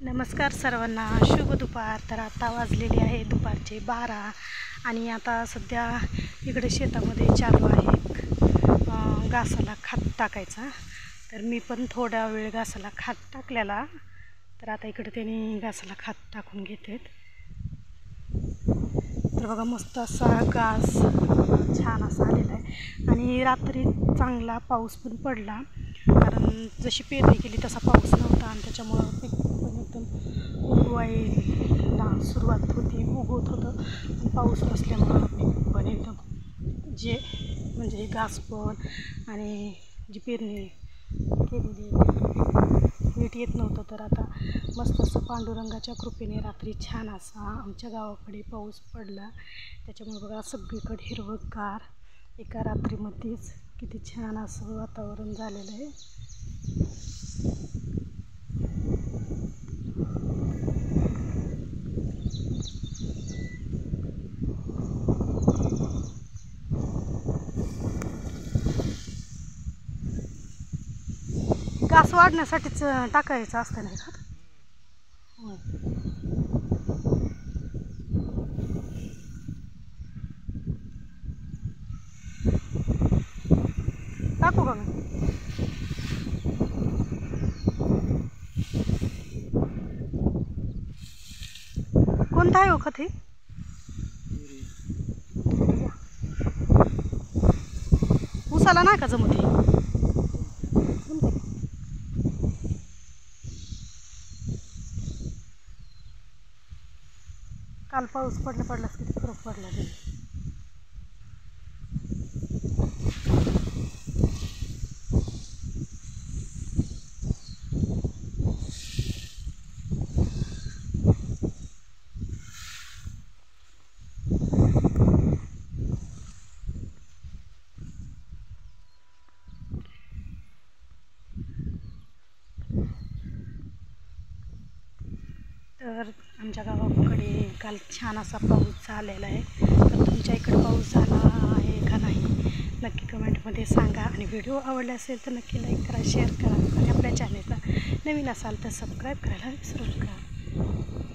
नमस्कार सर्वांना, शुभ दुपार. तर आता वाजलेले आहे दुपारचे 12 आणि आता सध्या इकडे शेतामध्ये चालू आहे घासाला खत टाकायचा. तर मी पण थोडा वेळ घासाला खत टाकलेला. तर आता इकडे त्यांनी घासाला खत टाकून घेतात. तर बघा मस्त असा घास छान असा आलेला आहे आणि रात्री चांगला पाऊस पण पडला. कारण जशी पेरणी केली तसा पाऊस नव्हता आणि त्याच्यामुळं पीक पण एकदम उगवायला सुरुवात होती, उगवत होतं. आणि पाऊस नसल्यामुळं पीक पण एकदम जे म्हणजे घास पण आणि जी पेरणी केलेली नीट येत नव्हतं. तर आता मस्त असं पांडुरंगाच्या कृपेने रात्री छान असा आमच्या गावाकडे पाऊस पडला. त्याच्यामुळे बघा सगळीकडे हिरवंगार एका रात्रीमध्येच किती छान असं वातावरण झालेलं आहे. घास वाढण्यासाठीच टाकायचं असतं नाही का? टाकू का मी? कोणता आहे हो खत हे? उसाला नाही का जमत हे? काल पाऊस पडलाच किती फरक पडला ते. तर आमच्या गावाकडे काल छान असा पाऊस झालेला आहे. तर तुमच्या इकडे पाऊस झाला आहे का नाही नक्की कमेंटमध्ये सांगा. आणि व्हिडिओ आवडला असेल तर नक्की लाईक करा, शेअर करा आणि आपल्या चॅनेलला नवीन असाल तर सबस्क्राईब करायला विसरू नका.